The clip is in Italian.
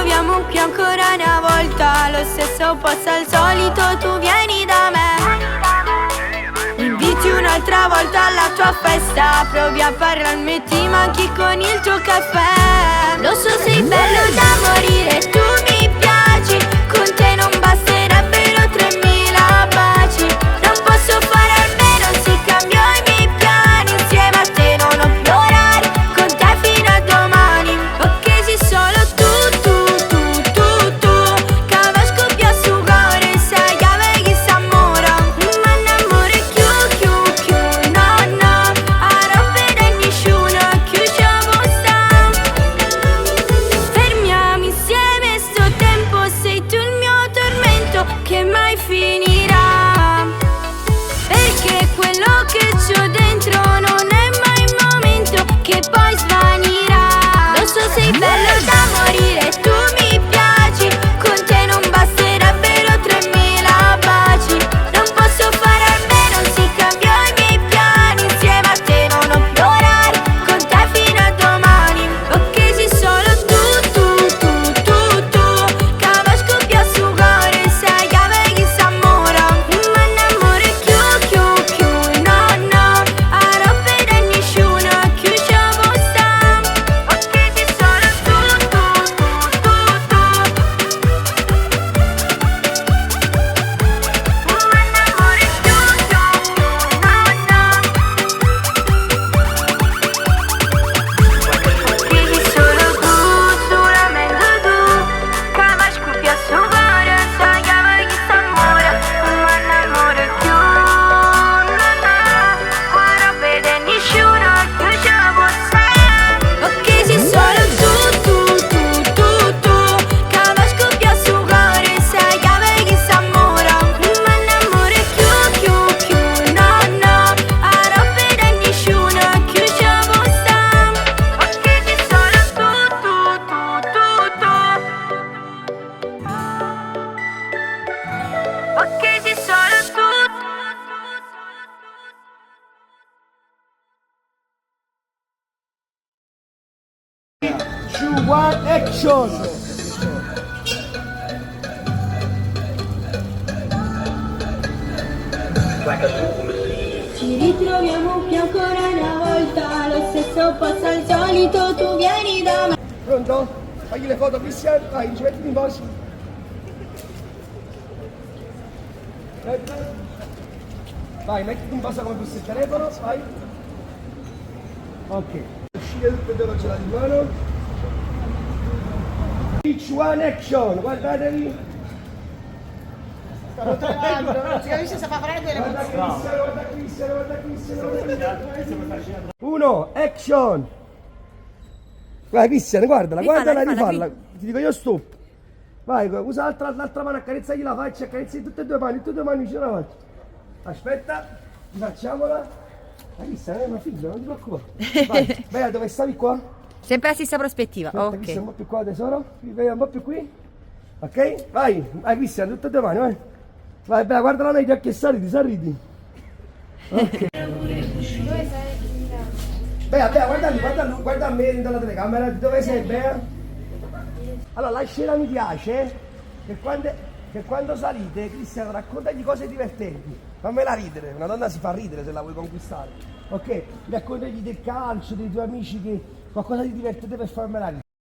ritroviamo qui ancora una volta, lo stesso posto al solito, tu vieni da me. Mi inviti un'altra volta alla tua festa, provi a parlarmi, ti manchi con il tuo caffè. Lo so, sei bello da morire, tu mi piaci, con te non basterebbero 3000 baci. Non posso fare a meno, si cambiò i miei piani, insieme a te non ho più orari, con te fino a domani. Ok, sei solo tu, che va scoppia su cuore, sai che avevi s'amore. Ma l'amore chiù, no, a roba da nessuno, chiù ci sta. Fermiamo insieme sto tempo, sei tu il mio tormento, che mai finirà. Perché quello che c'ho dentro non è mai il momento, che poi svanirà. Lo so, sei bello da morire, tu mi piaci, con te non basterebbero 3000 baci. Non posso fare a meno, si cambiò i miei piani, insieme a te non ho più orari, con te fino a domani. Ok, sei solo tu, che va scoppia su cuore, sai che avevi s'amore. Ma l'amore chiù, no, a roba da nessuno, chiù ci sta. Ok, sei solo tu. Ma l'amore Credi solo tu, solamente tu, che va scoppia su cuore, sai che avevi s'amore. Ma l'amore più, no, ora vede nessuno, più ci sta. Ok, sei solo tu, che va scoppia su cuore, sai che avevi s'amore. Ma l'amore più, no, ora vede nessuno, più ci sta. Ok, sei solo tu. Ok, sei solo tu. Two, one, action! Ci ritroviamo qui ancora una volta, lo stesso posto al solito, tu vieni da me. Pronto? Fagli le foto, Cristian, vai, ci metti in posto. Vai, mettiti in posto come fosse il telefono, vai. Ok. Uscire tutte e due ce la di mano. Each one action, guardatevi. Stavo trovando, non si capisce se fa freddo e le Guarda Cristian. Uno, action. Vai Cristian, guardala, rifalla. Ti dico io stop. Vai, usa l'altra mano, accarezzagli la faccia, accarezzagli tutte e due mani vicino alla faccia. Aspetta, rifacciamola. Cristian, è una figlia, non ti preoccupare. Vai, Bea, dove stavi qua? Sempre la stessa prospettiva, Aspetta, Cristian, un po' più qua tesoro. Bea, un po' più qui. Ok? Vai Cristian, tutte e due mani, vai. Vai, Bea, guardala negli occhi e sorridi. Ok. Bea, guarda lì, guarda a me dalla telecamera, dove sei Bea? Allora, la scena mi piace che quando salite, Cristiano, raccontagli cose divertenti. Fammela ridere, una donna si fa ridere se la vuoi conquistare. Ok? Raccontagli del calcio, dei tuoi amici, che qualcosa di divertente per farmela ridere.